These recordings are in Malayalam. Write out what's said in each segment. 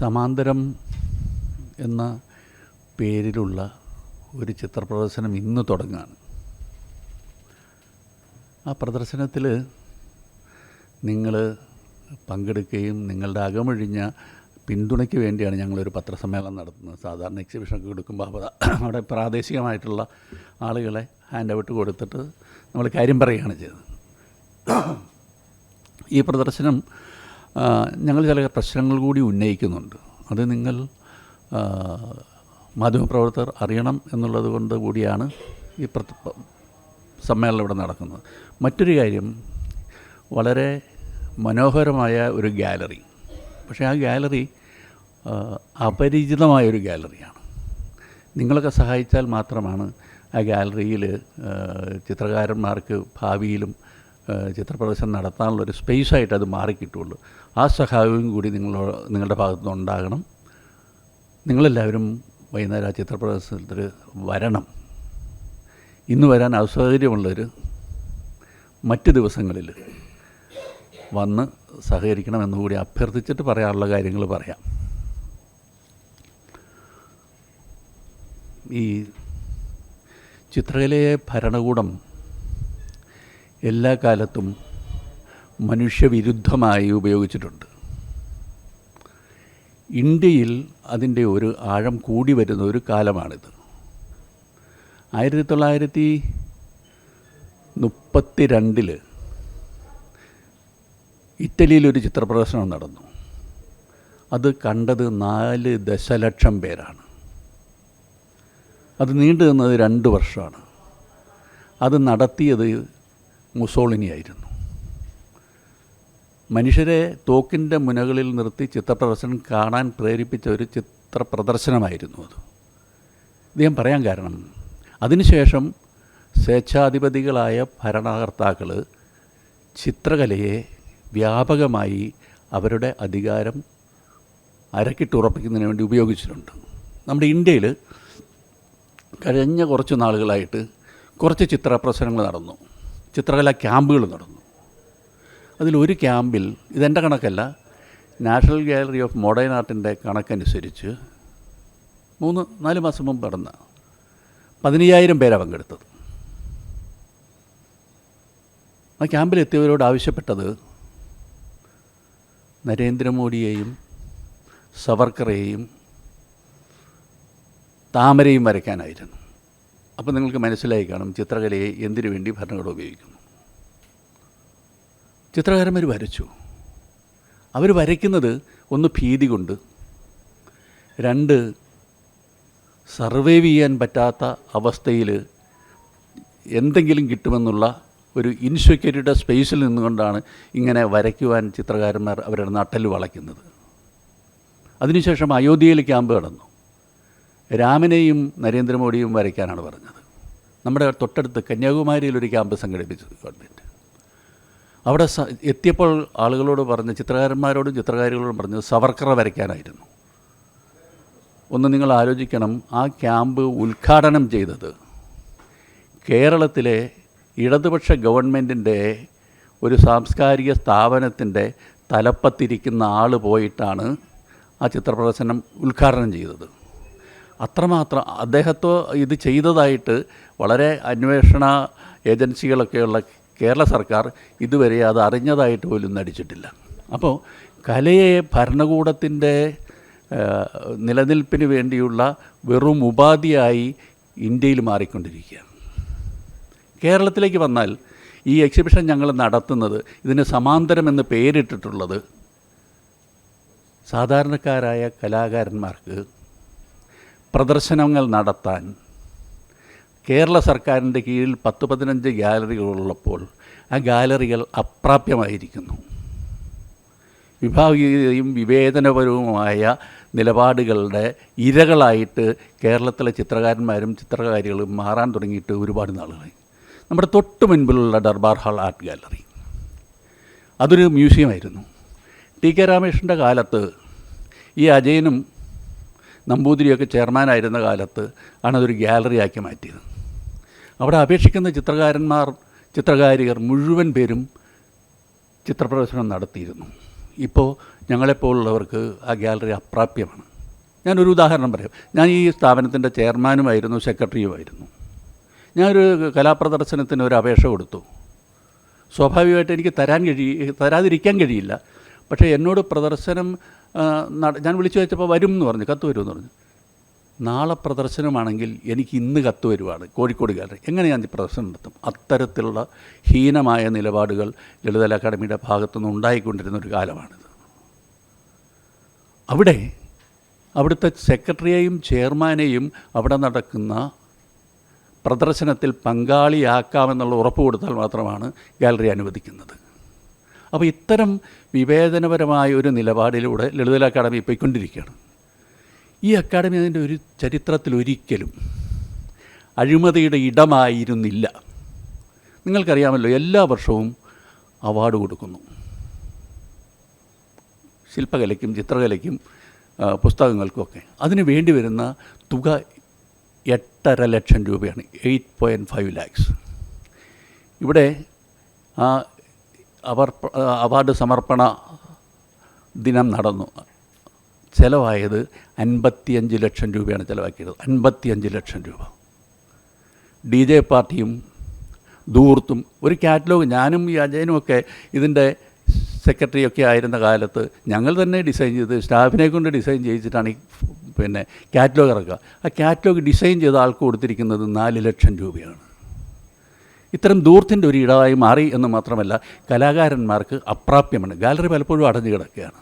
സമാന്തരം എന്ന പേരിലുള്ള ഒരു ചിത്രപ്രദർശനം ഇന്ന് തുടങ്ങുകയാണ്. ആ പ്രദർശനത്തിൽ നിങ്ങൾ പങ്കെടുക്കുകയും നിങ്ങളുടെ അകമൊഴിഞ്ഞ പിന്തുണയ്ക്ക് വേണ്ടിയാണ് ഞങ്ങളൊരു പത്രസമ്മേളനം നടത്തുന്നത്. സാധാരണ എക്സിബിഷനൊക്കെ കൊടുക്കുമ്പോൾ അവിടെ പ്രാദേശികമായിട്ടുള്ള ആളുകളെ ഹാൻഡ് ഔട്ട് കൊടുത്തിട്ട് നമ്മൾ കാര്യം പറയുകയാണ് ചെയ്തത്. ഈ പ്രദർശനം ഞങ്ങൾ ചില പ്രശ്നങ്ങൾ കൂടി ഉന്നയിക്കുന്നുണ്ട്. അത് നിങ്ങൾ മാധ്യമപ്രവർത്തകർ അറിയണം എന്നുള്ളത് കൊണ്ട് കൂടിയാണ് ഈ സമ്മേളനം ഇവിടെ നടക്കുന്നത്. മറ്റൊരു കാര്യം, വളരെ മനോഹരമായ ഒരു ഗാലറി. പക്ഷേ ആ ഗാലറി അപരിചിതമായൊരു ഗാലറിയാണ്. നിങ്ങളൊക്കെ സഹായിച്ചാൽ മാത്രമാണ് ആ ഗാലറിയിൽ ചിത്രകാരന്മാർക്ക് ഭാവിയിലും ചിത്രപ്രദർശനം നടത്താനുള്ളൊരു സ്പേസായിട്ട് അത് മാറിക്കിട്ടുള്ളൂ. ആ സഹായവും കൂടി നിങ്ങളുടെ ഭാഗത്തുനിന്ന് ഉണ്ടാകണം. നിങ്ങളെല്ലാവരും വൈകുന്നേരം ആ ചിത്രപ്രദർശനത്തിൽ വരണം. ഇന്ന് വരാൻ അസൗകര്യമുള്ളവർ മറ്റ് ദിവസങ്ങളിൽ വന്ന് സഹകരിക്കണമെന്നുകൂടി അഭ്യർത്ഥിച്ചിട്ട് പറയാനുള്ള കാര്യങ്ങൾ പറയാം. ഈ ചിത്രകലയെ ഭരണകൂടം എല്ലാ കാലത്തും മനുഷ്യവിരുദ്ധമായി ഉപയോഗിച്ചിട്ടുണ്ട്. ഇന്ത്യയിൽ അതിൻ്റെ ഒരു ആഴം കൂടി വരുന്ന ഒരു കാലമാണിത്. 1932 ഇറ്റലിയിലൊരു ചിത്രപ്രദർശനം നടന്നു. അത് കണ്ടത് 4 ദശലക്ഷം പേരാണ്. അത് നീണ്ടു നിന്നത് 2 വർഷമാണ്. അത് നടത്തിയത് മുസോളിനി ആയിരുന്നു. മനുഷ്യരെ തോക്കിൻ്റെ മുനകളിൽ നിർത്തി ചിത്രപ്രദർശനം കാണാൻ പ്രേരിപ്പിച്ച ഒരു ചിത്രപ്രദർശനമായിരുന്നു അത്. ഇത് ഞാൻ പറയാൻ കാരണം, അതിനുശേഷം സ്വേച്ഛാധിപതികളായ ഭരണകർത്താക്കൾ ചിത്രകലയെ വ്യാപകമായി അവരുടെ അധികാരം അരക്കിട്ടുറപ്പിക്കുന്നതിന് വേണ്ടി ഉപയോഗിച്ചിട്ടുണ്ട്. നമ്മുടെ ഇന്ത്യയിൽ കഴിഞ്ഞ കുറച്ച് നാളുകളായിട്ട് കുറച്ച് ചിത്രപ്രദർശനങ്ങൾ നടന്നു, ചിത്രകലാ ക്യാമ്പുകൾ നടന്നു. അതിലൊരു ക്യാമ്പിൽ, ഇതെൻ്റെ കണക്കല്ല, നാഷണൽ ഗാലറി ഓഫ് മോഡേൺ ആർട്ടിൻ്റെ കണക്കനുസരിച്ച് 3-4 മാസം മുമ്പ് നടന്ന 15,000 പേരാണ് പങ്കെടുത്തത്. ആ ക്യാമ്പിലെത്തിയവരോട് ആവശ്യപ്പെട്ടത് നരേന്ദ്രമോദിയെയും സവർക്കറേയും താമരയും വരയ്ക്കാനായിരുന്നു. അപ്പോൾ നിങ്ങൾക്ക് മനസ്സിലായി കാണും ചിത്രകലയെ എന്തിനു വേണ്ടി ഭരണകൂടം ഉപയോഗിക്കുന്നു. ചിത്രകാരന്മാർ വരച്ചു. അവർ വരയ്ക്കുന്നത് ഒന്ന് ഭീതി കൊണ്ട്, 2 സർവൈവ് ചെയ്യാൻ പറ്റാത്ത അവസ്ഥയിൽ എന്തെങ്കിലും കിട്ടുമെന്നുള്ള ഒരു ഇൻസെക്യൂരിറ്റിയുടെ സ്പേസിൽ നിന്നുകൊണ്ടാണ് ഇങ്ങനെ വരയ്ക്കുവാൻ ചിത്രകാരന്മാർ അവരുടെ നട്ടൽ വളയ്ക്കുന്നത്. അതിനുശേഷം അയോധ്യയിൽ ക്യാമ്പ് നടന്നു. രാമനെയും നരേന്ദ്രമോദിയും വരയ്ക്കാനാണ് പറഞ്ഞത്. നമ്മുടെ തൊട്ടടുത്ത് കന്യാകുമാരിയിലൊരു ക്യാമ്പ് സംഘടിപ്പിച്ചത് ഗവൺമെൻറ്. അവിടെ എത്തിയപ്പോൾ ആളുകളോട് പറഞ്ഞ്, ചിത്രകാരന്മാരോടും ചിത്രകാരികളോടും പറഞ്ഞത് സവർക്കറെ വരയ്ക്കാനായിരുന്നു. ഒന്ന് നിങ്ങൾ ആലോചിക്കണം, ആ ക്യാമ്പ് ഉദ്ഘാടനം ചെയ്തത് കേരളത്തിലെ ഇടതുപക്ഷ ഗവൺമെൻറ്റിൻ്റെ ഒരു സാംസ്കാരിക സ്ഥാപനത്തിൻ്റെ തലപ്പത്തിരിക്കുന്ന ആൾ പോയിട്ടാണ് ആ ചിത്രപ്രദർശനം ഉദ്ഘാടനം ചെയ്തത്. അത്രമാത്രം അദ്ദേഹത്തെ ഇത് ചെയ്തതായിട്ട് വളരെ അന്വേഷണ ഏജൻസികളൊക്കെയുള്ള കേരള സർക്കാർ ഇതുവരെ അത് അറിഞ്ഞതായിട്ട് പോലും നടിച്ചിട്ടില്ല. അപ്പോൾ കലയെ ഭരണകൂടത്തിൻ്റെ നിലനിൽപ്പിന് വേണ്ടിയുള്ള വെറും ഉപാധിയായി ഇന്ത്യയിൽ മാറിക്കൊണ്ടിരിക്കുകയാണ്. കേരളത്തിലേക്ക് വന്നാൽ ഈ എക്സിബിഷൻ ഞങ്ങൾ നടത്തുന്നത്, ഇതിന് സമാന്തരം എന്ന് പേരിട്ടിട്ടുള്ളത്, സാധാരണക്കാരായ കലാകാരന്മാർക്ക് പ്രദർശനങ്ങൾ നടത്താൻ കേരള സർക്കാരിൻ്റെ കീഴിൽ 10-15 ഗാലറികളുള്ളപ്പോൾ ആ ഗാലറികൾ അപ്രാപ്യമായിരിക്കുന്നു. വിഭാഗീയതയും വിവേചനപരവുമായ നിലപാടുകളുടെ ഇരകളായിട്ട് കേരളത്തിലെ ചിത്രകാരന്മാരും ചിത്രകാരികളും മാറാൻ തുടങ്ങിയിട്ട് ഒരുപാട് നാളുകളായി. നമ്മുടെ തൊട്ട് മുൻപിലുള്ള ദർബാർ ഹാൾ ആർട്ട് ഗാലറി അതൊരു മ്യൂസിയമായിരുന്നു. ടി.കെ. രാമകൃഷ്ണൻ്റെ കാലത്ത് ഈ അജയനും നമ്പൂതിരിയൊക്കെ ചെയർമാനായിരുന്ന കാലത്ത് ആണ് അതൊരു ഗാലറിയാക്കി മാറ്റിയത്. അവിടെ അപേക്ഷിക്കുന്ന ചിത്രകാരന്മാർ ചിത്രകാരികർ മുഴുവൻ പേരും ചിത്രപ്രദർശനം നടത്തിയിരുന്നു. ഇപ്പോൾ ഞങ്ങളെപ്പോലുള്ളവർക്ക് ആ ഗാലറി അപ്രാപ്യമാണ്. ഞാനൊരു ഉദാഹരണം പറയാം. ഞാൻ ഈ സ്ഥാപനത്തിൻ്റെ ചെയർമാനുമായിരുന്നു, സെക്രട്ടറിയുമായിരുന്നു. ഞാനൊരു കലാപ്രദർശനത്തിന് ഒരു അപേക്ഷ കൊടുത്തു. സ്വാഭാവികമായിട്ട് എനിക്ക് തരാതിരിക്കാൻ കഴിയില്ല. പക്ഷേ എന്നോട് പ്രദർശനം ഞാൻ വിളിച്ചു വെച്ചപ്പോൾ വരും എന്ന് പറഞ്ഞു, കത്ത് വരുമെന്ന് പറഞ്ഞു. നാളെ പ്രദർശനമാണെങ്കിൽ എനിക്ക് ഇന്ന് കത്ത് വരുവാണ് കോഴിക്കോട് ഗാലറി. എങ്ങനെ ഞാൻ പ്രദർശനം നടത്തും? അത്തരത്തിലുള്ള ഹീനമായ നിലപാടുകൾ ലളിതകലാ അക്കാദമിയുടെ ഭാഗത്തുനിന്ന് ഉണ്ടായിക്കൊണ്ടിരുന്ന ഒരു കാലമാണിത്. അവിടുത്തെ സെക്രട്ടറിയെയും ചെയർമാനെയും അവിടെ നടക്കുന്ന പ്രദർശനത്തിൽ പങ്കാളിയാക്കാമെന്നുള്ള ഉറപ്പ് കൊടുത്താൽ മാത്രമാണ് ഗാലറി അനുവദിക്കുന്നത്. അപ്പോൾ ഇത്തരം വിവേചനപരമായ ഒരു നിലപാടിലൂടെ ലളിതകലാ അക്കാദമി പോയിക്കൊണ്ടിരിക്കുകയാണ്. ഈ അക്കാദമി അതിൻ്റെ ഒരു ചരിത്രത്തിലൊരിക്കലും അഴിമതിയുടെ ഇടമായിരുന്നില്ല. നിങ്ങൾക്കറിയാമല്ലോ, എല്ലാ വർഷവും അവാർഡ് കൊടുക്കുന്നു. ശില്പകലയ്ക്കും ചിത്രകലയ്ക്കും പുസ്തകങ്ങൾക്കുമൊക്കെ. അതിന് വേണ്ടി വരുന്ന തുക 8.5 ലക്ഷം രൂപയാണ്, 8.5 lakhs. ഇവിടെ അവാർഡ് സമർപ്പണ ദിനം നടന്നു. ചിലവായത് 55 ലക്ഷം രൂപയാണ് ചിലവാക്കിയത്. 55 ലക്ഷം രൂപ. DJ പാർട്ടിയും ദൂർത്തും ഒരു കാറ്റലോഗ്, ഞാനും ഈ അജയനുമൊക്കെ ഇതിൻ്റെ സെക്രട്ടറിയൊക്കെ ആയിരുന്ന കാലത്ത് ഞങ്ങൾ തന്നെ ഡിസൈൻ ചെയ്ത് സ്റ്റാഫിനെ കൊണ്ട് ഡിസൈൻ ചെയ്യിച്ചിട്ടാണ് ഈ കാറ്റലോഗ് ഇറക്കുക. ആ കാറ്റലോഗ് ഡിസൈൻ ചെയ്ത ആൾക്ക് കൊടുത്തിരിക്കുന്നത് 4 ലക്ഷം രൂപയാണ്. ഇത്തരം ദൂർത്തിൻ്റെ ഒരു ഇടമായി മാറി എന്ന് മാത്രമല്ല, കലാകാരന്മാർക്ക് അപ്രാപ്യമാണ്. ഗാലറി പലപ്പോഴും അടഞ്ഞു കിടക്കുകയാണ്.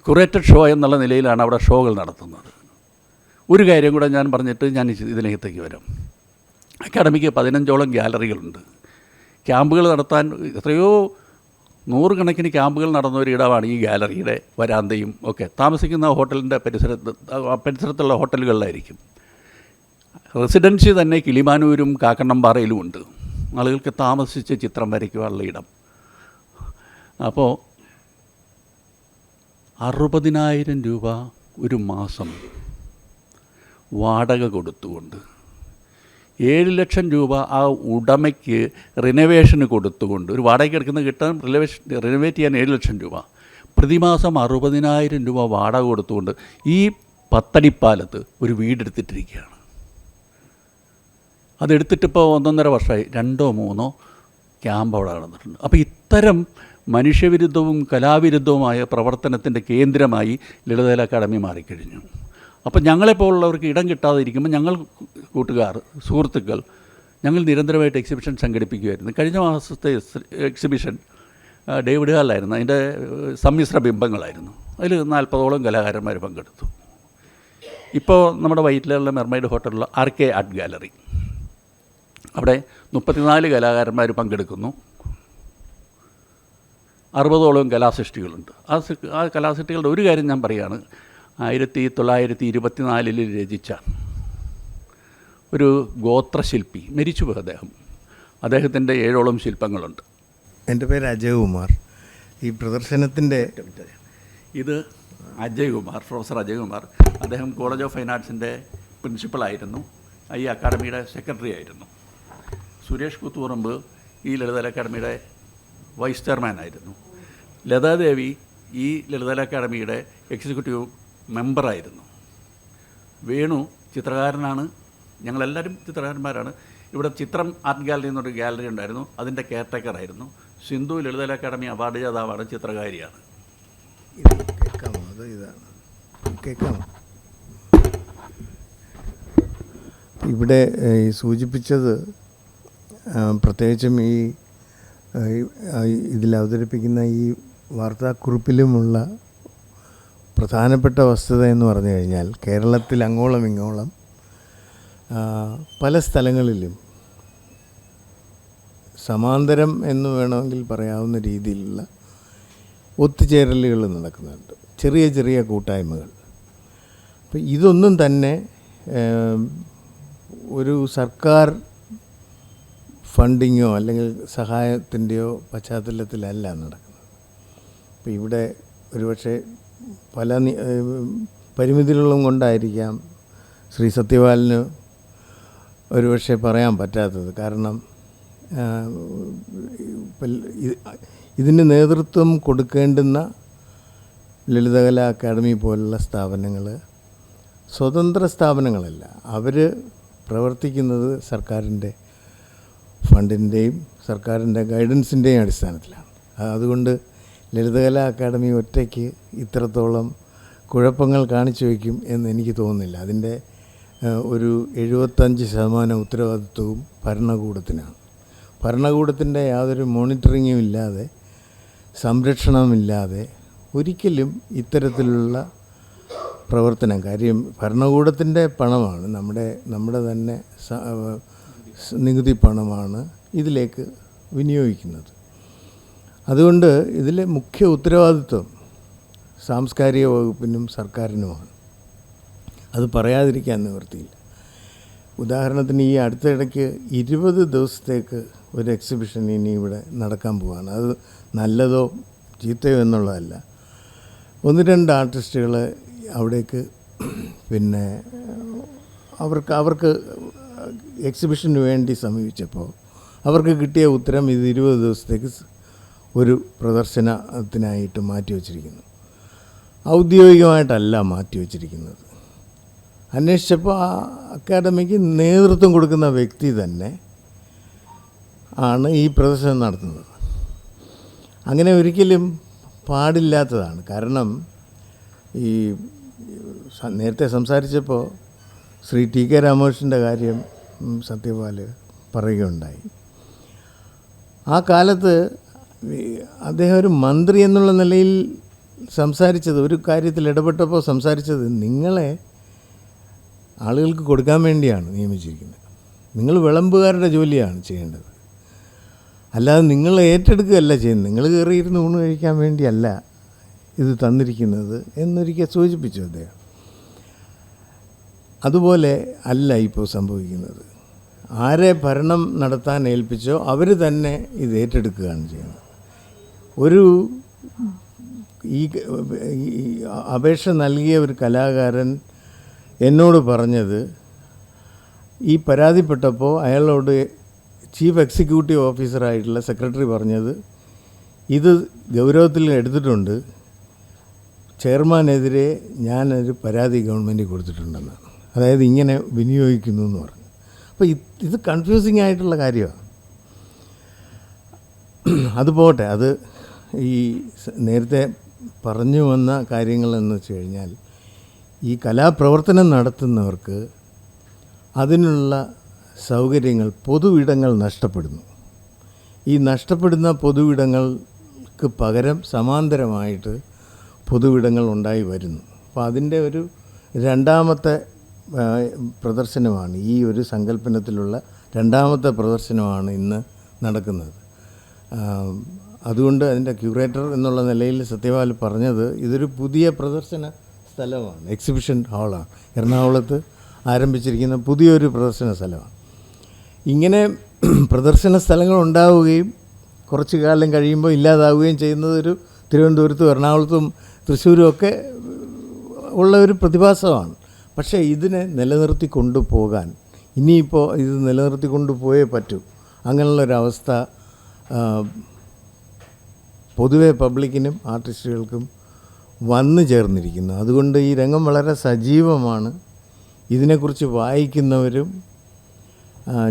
ക്യൂറേറ്റഡ് ഷോ എന്നുള്ള നിലയിലാണ് അവിടെ ഷോകൾ നടത്തുന്നത്. ഒരു കാര്യം കൂടെ ഞാൻ പറഞ്ഞിട്ട് ഞാൻ ഇതിനകത്തേക്ക് വരാം. അക്കാദമിക്ക് 15ഓളം ഗാലറികളുണ്ട്. ക്യാമ്പുകൾ നടത്താൻ എത്രയോ 100 കണക്കിന് ക്യാമ്പുകൾ നടന്ന ഒരു ഇടമാണ് ഈ ഗാലറിയുടെ വരാന്തയും ഒക്കെ. താമസിക്കുന്ന ഹോട്ടലിൻ്റെ പരിസരത്തുള്ള ഹോട്ടലുകളിലായിരിക്കും. റെസിഡൻസി തന്നെ കിളിമാനൂരും കാക്കണ്ണംപാറയിലും ഉണ്ട്. ആളുകൾക്ക് താമസിച്ച് ചിത്രം വരയ്ക്കുവാനുള്ള ഇടം. അപ്പോൾ 60,000 രൂപ ഒരു മാസം വാടക കൊടുത്തുകൊണ്ട്, 7 ലക്ഷം രൂപ ആ ഉടമയ്ക്ക് റിനോവേഷന് കൊടുത്തുകൊണ്ട്, ഒരു വാടകയ്ക്ക് എടുക്കുന്ന കിട്ടാൻ റിനോവേറ്റ് ചെയ്യാൻ 7 ലക്ഷം രൂപ, പ്രതിമാസം 60,000 രൂപ വാടക കൊടുത്തുകൊണ്ട് ഈ പത്തടിപ്പാലത്ത് ഒരു വീടെടുത്തിട്ടിരിക്കുകയാണ്. അതെടുത്തിട്ടിപ്പോൾ 1.5 വർഷമായി, 2-3 ക്യാമ്പ് അവിടെ നടന്നിട്ടുണ്ട്. അപ്പോൾ ഇത്തരം മനുഷ്യവിരുദ്ധവും കലാവിരുദ്ധവുമായ പ്രവർത്തനത്തിൻ്റെ കേന്ദ്രമായി ലളിതകലാ അക്കാദമി മാറിക്കഴിഞ്ഞു. അപ്പോൾ ഞങ്ങളെപ്പോലുള്ളവർക്ക് ഇടം കിട്ടാതെ ഇരിക്കുമ്പോൾ ഞങ്ങൾ സുഹൃത്തുക്കൾ ഞങ്ങൾ നിരന്തരമായിട്ട് എക്സിബിഷൻ സംഘടിപ്പിക്കുമായിരുന്നു. കഴിഞ്ഞ മാസത്തെ എക്സിബിഷൻ ഡേവിഡ് ഹാളിലായിരുന്നു. അതിൻ്റെ സമ്മിശ്ര ബിംബങ്ങളായിരുന്നു. അതിൽ 40ഓളം കലാകാരന്മാർ പങ്കെടുത്തു. ഇപ്പോൾ നമ്മുടെ വൈറ്റിലുള്ള മെർമൈഡ് ഹോട്ടലിലുള്ള RK ആർട്ട് ഗാലറി, അവിടെ 34 കലാകാരന്മാർ പങ്കെടുക്കുന്നു. 60ഓളം കലാസൃഷ്ടികളുണ്ട്. ആ കലാസൃഷ്ടികളുടെ ഒരു കാര്യം ഞാൻ പറയുകയാണ്. 1924 രചിച്ച ഒരു ഗോത്രശില്പി മരിച്ചുപോയി അദ്ദേഹത്തിൻ്റെ 7ഓളം ശില്പങ്ങളുണ്ട്. എൻ്റെ പേര് അജയ്കുമാർ. ഈ പ്രദർശനത്തിൻ്റെ ഇത് അജയ്കുമാർ, പ്രൊഫസർ അജയ്കുമാർ. അദ്ദേഹം കോളേജ് ഓഫ് ഫൈൻ ആർട്സിൻ്റെ പ്രിൻസിപ്പളായിരുന്നു. ഈ അക്കാദമിയുടെ സെക്രട്ടറി ആയിരുന്നു. സുരേഷ് കുത്തൂറമ്പ് ഈ ലളിതകലാ അക്കാദമിയുടെ വൈസ് ചെയർമാനായിരുന്നു. ലതാദേവി ഈ ലളിതകലാ അക്കാദമിയുടെ എക്സിക്യൂട്ടീവ് മെമ്പറായിരുന്നു. വേണു ചിത്രകാരനാണ്. ഞങ്ങളെല്ലാവരും ചിത്രകാരന്മാരാണ്. ഇവിടെ ചിത്രം ആർട്ട് ഗാലറി എന്നൊരു ഗാലറി ഉണ്ടായിരുന്നു, അതിൻ്റെ കെയർടേക്കറായിരുന്നു. സിന്ധു ലളിതകലാ അക്കാദമി അവാർഡ് ജേതാവാണ്, ചിത്രകാരിയാണ്. കേൾക്കാമോ? അത് ഇതാണ്, കേൾക്കാമോ? ഇവിടെ സൂചിപ്പിച്ചത് പ്രത്യേകിച്ചും ഇതിൽ അവതരിപ്പിക്കുന്ന ഈ വാർത്താക്കുറിപ്പിലുമുള്ള പ്രധാനപ്പെട്ട വസ്തുത എന്ന് പറഞ്ഞു കഴിഞ്ഞാൽ, കേരളത്തിൽ അങ്ങോളം ഇങ്ങോളം പല സ്ഥലങ്ങളിലും സമാന്തരം എന്ന് വേണമെങ്കിൽ പറയാവുന്ന രീതിയിലുള്ള ഒത്തുചേരലുകൾ നടക്കുന്നുണ്ട്, ചെറിയ ചെറിയ കൂട്ടായ്മകൾ. അപ്പോൾ ഇതൊന്നും തന്നെ ഒരു സർക്കാർ ഫണ്ടിങ്ങോ അല്ലെങ്കിൽ സഹായത്തിൻ്റെയോ പശ്ചാത്തലത്തിലല്ല നടക്കുന്നത്. അപ്പോൾ ഇവിടെ ഒരുപക്ഷെ പല പരിമിതികളും കൊണ്ടായിരിക്കാം ശ്രീ സത്യപാലന് ഒരുപക്ഷെ പറയാൻ പറ്റാത്തത്. കാരണം ഇതിന് നേതൃത്വം കൊടുക്കേണ്ടുന്ന ലളിതകലാ അക്കാദമി പോലുള്ള സ്ഥാപനങ്ങൾ സ്വതന്ത്ര സ്ഥാപനങ്ങളല്ല. അവർ പ്രവർത്തിക്കുന്നത് സർക്കാരിൻ്റെ ഫണ്ടിൻ്റെയും സർക്കാരിൻ്റെ ഗൈഡൻസിൻ്റെയും അടിസ്ഥാനത്തിലാണ്. അതുകൊണ്ട് ലളിതകലാ അക്കാദമി ഒറ്റയ്ക്ക് ഇത്രത്തോളം കുഴപ്പങ്ങൾ കാണിച്ചു വയ്ക്കും എന്ന് എനിക്ക് തോന്നുന്നില്ല. അതിൻ്റെ ഒരു 75% ഉത്തരവാദിത്വവും ഭരണകൂടത്തിനാണ്. ഭരണകൂടത്തിൻ്റെ യാതൊരു മോണിറ്ററിങ്ങും ഇല്ലാതെ, സംരക്ഷണമില്ലാതെ ഒരിക്കലും ഇത്തരത്തിലുള്ള പ്രവർത്തനം, കാര്യം ഭരണകൂടത്തിൻ്റെ പണമാണ്, നമ്മുടെ തന്നെ നികുതി പണമാണ് ഇതിലേക്ക് വിനിയോഗിക്കുന്നത്. അതുകൊണ്ട് ഇതിലെ മുഖ്യ ഉത്തരവാദിത്വം സാംസ്കാരിക വകുപ്പിനും സർക്കാരിനുമാണ്. അത് പറയാതിരിക്കാൻ നിവൃത്തിയില്ല. ഉദാഹരണത്തിന് ഈ അടുത്തിടയ്ക്ക് 20 ദിവസത്തേക്ക് ഒരു എക്സിബിഷൻ ഇനി ഇവിടെ നടക്കാൻ പോവുകയാണ്. അത് നല്ലതോ ചീത്തയോ എന്നുള്ളതല്ല. 1-2 ആർട്ടിസ്റ്റുകൾ അവിടേക്ക് പിന്നെ അവർക്ക് എക്സിബിഷന് വേണ്ടി സമീപിച്ചപ്പോൾ അവർക്ക് കിട്ടിയ ഉത്തരം ഇത് 20 ദിവസത്തേക്ക് ഒരു പ്രദർശനത്തിനായിട്ട് മാറ്റിവെച്ചിരിക്കുന്നു. ഔദ്യോഗികമായിട്ടല്ല മാറ്റിവെച്ചിരിക്കുന്നത്. അന്വേഷിച്ചപ്പോൾ ആ അക്കാദമിക്ക് നേതൃത്വം കൊടുക്കുന്ന വ്യക്തി തന്നെ ആണ് ഈ പ്രദർശനം നടത്തുന്നത്. അങ്ങനെ ഒരിക്കലും പാടില്ലാത്തതാണ്. കാരണം ഈ നേരത്തെ സംസാരിച്ചപ്പോൾ ശ്രീ ടി.കെ. രാമകൃഷ്ണൻ്റെ കാര്യം സത്യപാൽ പറയുകയുണ്ടായി. ആ കാലത്ത് അദ്ദേഹം ഒരു മന്ത്രി എന്നുള്ള നിലയിൽ സംസാരിച്ചത്, ഒരു കാര്യത്തിൽ ഇടപെട്ടപ്പോൾ സംസാരിച്ചത്, നിങ്ങളെ ആളുകൾക്ക് കൊടുക്കാൻ വേണ്ടിയാണ് നിയമിച്ചിരിക്കുന്നത്, നിങ്ങൾ വിളമ്പുകാരുടെ ജോലിയാണ് ചെയ്യേണ്ടത്, അല്ലാതെ നിങ്ങൾ ഏറ്റെടുക്കുകയല്ല ചെയ്യുന്നത്, നിങ്ങൾ കയറിയിരുന്ന് ഊണ് കഴിക്കാൻ വേണ്ടിയല്ല ഇത് തന്നിരിക്കുന്നത് എന്നൊരിക്കൽ സൂചിപ്പിച്ചു അദ്ദേഹം. അതുപോലെ അല്ല ഇപ്പോൾ സംഭവിക്കുന്നത്. ആരെ ഭരണം നടത്താൻ ഏൽപ്പിച്ചോ അവർ തന്നെ ഇത് ഏറ്റെടുക്കുകയാണ് ചെയ്യുന്നത്. ഈ അപേക്ഷ നൽകിയ ഒരു കലാകാരൻ എന്നോട് പറഞ്ഞത്, ഈ പരാതിപ്പെട്ടപ്പോൾ അയാളോട് ചീഫ് എക്സിക്യൂട്ടീവ് ഓഫീസറായിട്ടുള്ള സെക്രട്ടറി പറഞ്ഞത്, ഇത് ഗൗരവത്തിൽ എടുത്തിട്ടുണ്ട്, ചെയർമാനെതിരെ ഞാനൊരു പരാതി ഗവൺമെൻറ്റിൽ കൊടുത്തിട്ടുണ്ടെന്നാണ്. അതായത് ഇങ്ങനെ വിനിയോഗിക്കുന്നു എന്ന് പറഞ്ഞു. അപ്പോൾ ഇത് കൺഫ്യൂസിങ് ആയിട്ടുള്ള കാര്യമാണ്. അത് പോട്ടെ, അത് ഈ നേരത്തെ പറഞ്ഞു വന്ന കാര്യങ്ങളെന്ന് വെച്ച് കഴിഞ്ഞാൽ, ഈ കലാപ്രവർത്തനം നടത്തുന്നവർക്ക് അതിനുള്ള സൗകര്യങ്ങൾ, പൊതു ഇടങ്ങൾ നഷ്ടപ്പെടുന്നു. ഈ നഷ്ടപ്പെടുന്ന പൊതു ഇടങ്ങൾക്ക് പകരം സമാന്തരമായിട്ട് പൊതു ഇടങ്ങൾ ഉണ്ടായി വരുന്നു. അപ്പോൾ അതിൻ്റെ ഒരു രണ്ടാമത്തെ പ്രദർശനമാണ്, ഈ ഒരു സങ്കല്പനത്തിലുള്ള രണ്ടാമത്തെ പ്രദർശനമാണ് ഇന്ന് നടക്കുന്നത്. അതുകൊണ്ട് അതിൻ്റെ ക്യൂറേറ്റർ എന്നുള്ള നിലയിൽ സത്യപാൽ പറഞ്ഞത്, ഇതൊരു പുതിയ പ്രദർശന സ്ഥലമാണ്, എക്സിബിഷൻ ഹാളാണ്, എറണാകുളത്ത് ആരംഭിച്ചിരിക്കുന്ന പുതിയൊരു പ്രദർശന സ്ഥലമാണ്. ഇങ്ങനെ പ്രദർശന സ്ഥലങ്ങൾ ഉണ്ടാവുകയും കുറച്ച് കാലം കഴിയുമ്പോൾ ഇല്ലാതാവുകയും ചെയ്യുന്നത് ഒരു തിരുവനന്തപുരത്തും എറണാകുളത്തും തൃശ്ശൂരും ഒക്കെ ഉള്ള ഒരു പ്രതിഭാസമാണ്. പക്ഷേ ഇതിനെ നിലനിർത്തി കൊണ്ടുപോകാൻ, ഇനിയിപ്പോൾ ഇത് നിലനിർത്തി കൊണ്ടുപോയേ പറ്റൂ. അങ്ങനെയുള്ളൊരവസ്ഥ പൊതുവെ പബ്ലിക്കിനും ആർട്ടിസ്റ്റുകൾക്കും വന്നു ചേർന്നിരിക്കുന്നു. അതുകൊണ്ട് ഈ രംഗം വളരെ സജീവമാണ്. ഇതിനെക്കുറിച്ച് വായിക്കുന്നവരും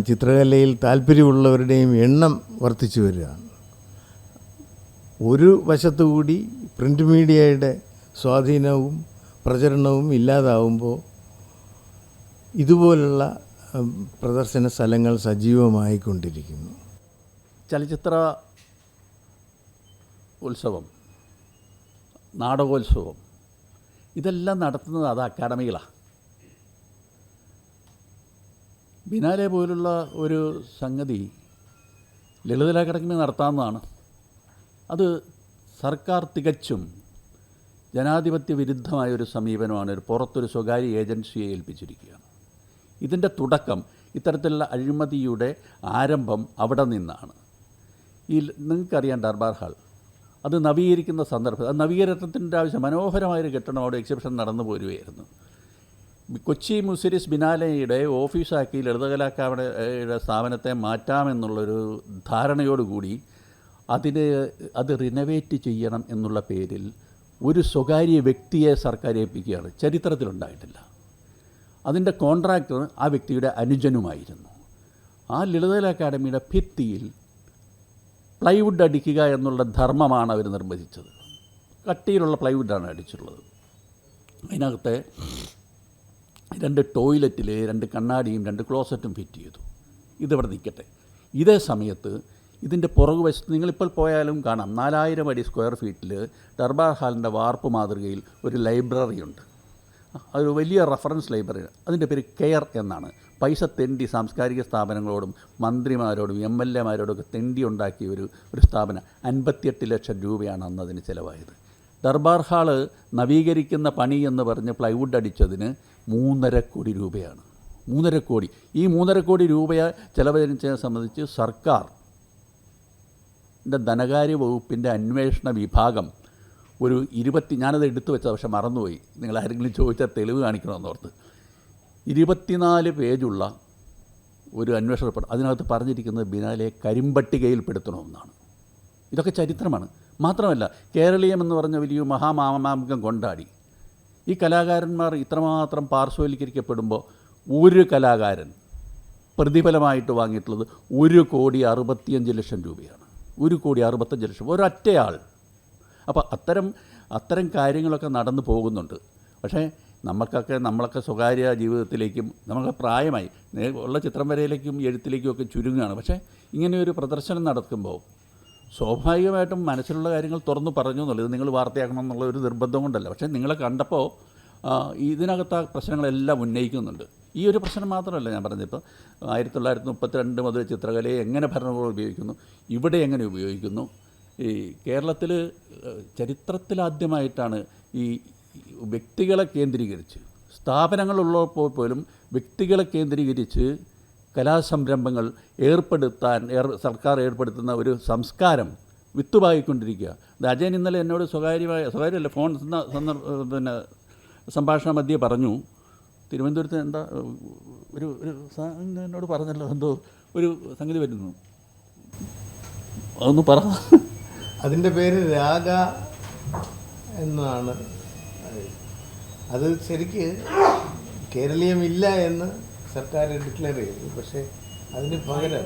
ചിത്രകലയിൽ താല്പര്യമുള്ളവരുടെയും എണ്ണം വർദ്ധിച്ചു വരികയാണ്. ഒരു വശത്തുകൂടി പ്രിൻ്റ് മീഡിയയുടെ സ്വാധീനവും പ്രചരണവും ഇല്ലാതാവുമ്പോൾ ഇതുപോലുള്ള പ്രദർശന സ്ഥലങ്ങൾ സജീവമായിക്കൊണ്ടിരിക്കുന്നു. ചലച്ചിത്ര ഉത്സവം, നാടകോത്സവം, ഇതെല്ലാം നടത്തുന്നത് അത് അക്കാഡമികളാണ്. ബിനാലെ പോലുള്ള ഒരു സംഗതി ലളിതകലാ അക്കാദമി നടത്താവുന്നതാണ്. അത് സർക്കാർ തികച്ചും ജനാധിപത്യ വിരുദ്ധമായ ഒരു സമീപനമാണ്. ഒരു പുറത്തൊരു സ്വകാര്യ ഏജൻസിയെ ഏൽപ്പിച്ചിരിക്കുകയാണ്. ഇതിൻ്റെ തുടക്കം, ഇത്തരത്തിലുള്ള അഴിമതിയുടെ ആരംഭം അവിടെ നിന്നാണ്. നിങ്ങൾക്കറിയാം ദർബാർ ഹാൾ, അത് നവീകരിക്കുന്ന സന്ദർഭം, അത് നവീകരണത്തിൻ്റെ ആവശ്യം, മനോഹരമായൊരു കെട്ടിടം അവിടെ എക്സിബിഷൻ നടന്നു പോരുകയായിരുന്നു. കൊച്ചി മുസിരിസ് ബിനാലെയുടെ ഓഫീസാക്കി ലളിതകലാ അക്കാദമിയുടെ സ്ഥാപനത്തെ മാറ്റാമെന്നുള്ളൊരു ധാരണയോടുകൂടി അത് റിനോവേറ്റ് ചെയ്യണം എന്നുള്ള പേരിൽ ഒരു സ്വകാര്യ വ്യക്തിയെ സർക്കാർ ഏൽപ്പിക്കുകയാണ്. ചരിത്രത്തിലുണ്ടായിട്ടില്ല. അതിൻ്റെ കോൺട്രാക്ടർ ആ വ്യക്തിയുടെ അനുജനുമായിരുന്നു. ആ ലളിതകലാ അക്കാദമിയുടെ ഭിത്തിയിൽ പ്ലൈവുഡ് അടിക്കുക എന്നുള്ള ധർമ്മമാണ് അവർ നിർവചിച്ചത്. കട്ടിയിലുള്ള പ്ലൈവുഡാണ് അടിച്ചിട്ടുള്ളത്. അതിനകത്തെ 2 ടോയ്ലറ്റിൽ 2 കണ്ണാടിയും 2 ക്ലോസറ്റും ഫിറ്റ് ചെയ്തു. ഇതിവിടെ നിൽക്കട്ടെ. ഇതേ സമയത്ത് ഇതിൻ്റെ പുറകുവശത്ത് നിങ്ങളിപ്പോൾ പോയാലും കാണാം 4000 അടി സ്ക്വയർ ഫീറ്റിൽ ദർബാർ ഹാളിൻ്റെ വാർപ്പ് മാതൃകയിൽ ഒരു ലൈബ്രറി ഉണ്ട്. അതൊരു വലിയ റെഫറൻസ് ലൈബ്രറി. അതിൻ്റെ പേര് കെയർ എന്നാണ്. പൈസ തെണ്ടി സാംസ്കാരിക സ്ഥാപനങ്ങളോടും മന്ത്രിമാരോടും MLA മാരോടൊക്കെ തെണ്ടി ഉണ്ടാക്കിയ ഒരു സ്ഥാപനം. 58 ലക്ഷം രൂപയാണ് അന്ന് അതിന് ചിലവായത്. ദർബാർ ഹാള് നവീകരിക്കുന്ന പണി എന്ന് പറഞ്ഞ് പ്ലൈവുഡ് അടിച്ചതിന് 3.5 കോടി രൂപയാണ്. 3.5 കോടി. ഈ 3.5 കോടി രൂപ ചിലവഴിച്ചതിനെ സംബന്ധിച്ച് സർക്കാർ ധനകാര്യ വകുപ്പിൻ്റെ അന്വേഷണ വിഭാഗം ഞാനത് എടുത്തു വെച്ചത്, പക്ഷെ മറന്നുപോയി. നിങ്ങൾ ആരെങ്കിലും ചോദിച്ചാൽ തെളിവ് കാണിക്കണമെന്നോർത്ത്. 24 പേജുള്ള ഒരു അന്വേഷണ റിപ്പോർട്ട്. അതിനകത്ത് പറഞ്ഞിരിക്കുന്നത് ബിനാലെ കരിമ്പട്ടികയിൽപ്പെടുത്തണമെന്നാണ്. ഇതൊക്കെ ചരിത്രമാണ്. മാത്രമല്ല കേരളീയം എന്ന് പറഞ്ഞ വലിയ മഹാമാമാങ്കം കൊണ്ടാടി ഈ കലാകാരന്മാർ ഇത്രമാത്രം പാർശ്വവൽക്കരിക്കപ്പെടുമ്പോൾ ഒരു കലാകാരൻ പ്രതിഫലമായിട്ട് വാങ്ങിയിട്ടുള്ളത് 1,65,00,000 രൂപയാണ്. 1,65,00,000 ഒരൊറ്റയാൾ. അപ്പോൾ അത്തരം കാര്യങ്ങളൊക്കെ നടന്നു പോകുന്നുണ്ട്. പക്ഷേ നമ്മളൊക്കെ സ്വകാര്യ ജീവിതത്തിലേക്കും നമുക്ക് പ്രായമായി ഉള്ള ചിത്രം വരയിലേക്കും എഴുത്തിലേക്കും ഒക്കെ ചുരുങ്ങുകയാണ്. പക്ഷേ ഇങ്ങനെയൊരു പ്രദർശനം നടക്കുമ്പോൾ സ്വാഭാവികമായിട്ടും മനസ്സിലുള്ള കാര്യങ്ങൾ തുറന്നു പറഞ്ഞു എന്നുള്ളത് നിങ്ങൾ വാർത്തയാക്കണം എന്നുള്ള ഒരു നിർബന്ധം കൊണ്ടല്ല. പക്ഷേ നിങ്ങളെ കണ്ടപ്പോൾ ഇതിനകത്ത് ആ പ്രശ്നങ്ങളെല്ലാം ഉന്നയിക്കുന്നുണ്ട്. ഈ ഒരു പ്രശ്നം മാത്രമല്ല ഞാൻ പറഞ്ഞിപ്പോൾ 1932 മുതൽ ചിത്രകലയെ എങ്ങനെ ഭരണകൂടം ഉപയോഗിക്കുന്നു, ഇവിടെ എങ്ങനെ ഉപയോഗിക്കുന്നു. ഈ കേരളത്തിൽ ചരിത്രത്തിലാദ്യമായിട്ടാണ് ഈ വ്യക്തികളെ കേന്ദ്രീകരിച്ച്, സ്ഥാപനങ്ങളുള്ളപ്പോൾ പോലും വ്യക്തികളെ കേന്ദ്രീകരിച്ച് കലാസംരംഭങ്ങൾ സർക്കാർ ഏർപ്പെടുത്തുന്ന ഒരു സംസ്കാരം വിത്തുപായിക്കൊണ്ടിരിക്കുക. അജയൻ ഇന്നലെ എന്നോട് സ്വകാര്യമല്ല ഫോൺ സംഭാഷണ മധ്യേ പറഞ്ഞു, തിരുവനന്തപുരത്ത് എന്താ ഒരു എന്നോട് പറഞ്ഞല്ലോ, എന്തോ ഒരു സംഗതി വരുന്നു, അതൊന്ന് പറ. അതിൻ്റെ പേര് രാഗ എന്നാണ്. അത് ശരിക്ക് കേരളീയമില്ല എന്ന് സർക്കാർ ഡിക്ലെയർ ചെയ്തു. പക്ഷേ അതിന് പകരം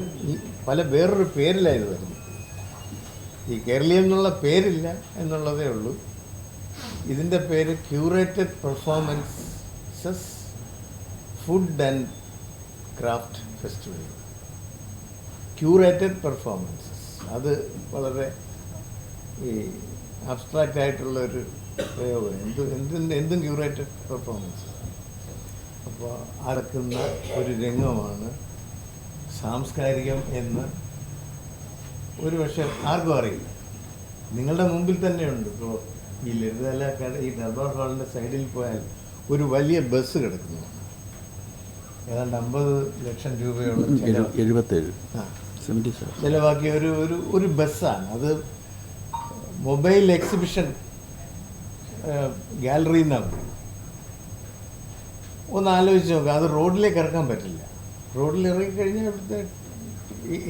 വേറൊരു പേരിലായത് വരുന്നു. ഈ കേരളീയം എന്നുള്ള പേരില്ല എന്നുള്ളതേ ഉള്ളൂ. ഇതിൻ്റെ പേര് curated performances food and craft festival. Curated performances അത് വളരെ ഈ അബ്സ്ട്രാക്റ്റ് ആയിട്ടുള്ളൊരു പ്രയോഗം. എന്തും ക്യൂറേറ്റഡ് പെർഫോമൻസ്. അപ്പോൾ അടക്കുന്ന ഒരു രംഗമാണ് സാംസ്കാരികം എന്ന് ഒരു പക്ഷേ ആർക്കും അറിയില്ല. നിങ്ങളുടെ മുമ്പിൽ തന്നെയുണ്ട്. ഇപ്പോൾ ഈ ലളിതകല ഈ ദർബാർ ഹാളിൻ്റെ സൈഡിൽ പോയാൽ ഒരു വലിയ ബസ് കിടക്കുന്നു. ഏതാണ്ട് 50 ലക്ഷം രൂപയോളം 77 ചിലവാക്കിയ ഒരു ബസ്സാണ് അത്. മൊബൈൽ എക്സിബിഷൻ ഗാലറി എന്നാണ്. ഒന്ന് ആലോചിച്ച് നോക്കുക. അത് റോഡിലേക്ക് ഇറക്കാൻ പറ്റില്ല. റോഡിൽ ഇറങ്ങിക്കഴിഞ്ഞാൽ ഇവിടുത്തെ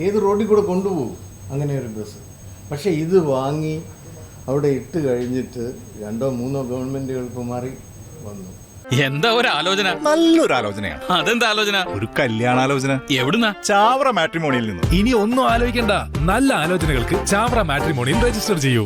ഏത് റോഡിൽ കൂടെ കൊണ്ടുപോകും അങ്ങനെ ഒരു ബസ്. പക്ഷേ ഇത് വാങ്ങി അവിടെ ഇട്ട് കഴിഞ്ഞിട്ട് 2 or 3 ഗവൺമെൻറ്റുകൾക്ക് മാറി വന്നു. എന്താ ഒരു ആലോചന? നല്ലൊരു ആലോചനയാണ്. അതെന്താ ആലോചന? ഒരു കല്യാണാലോചന. എവിടുന്നാ? ചാവറ മാട്രിമോണിയിൽ നിന്ന്. ഇനി ഒന്നും ആലോചിക്കണ്ട. നല്ല ആലോചനകൾക്ക് ചാവറ മാട്രിമോണിയിൽ രജിസ്റ്റർ ചെയ്യൂ.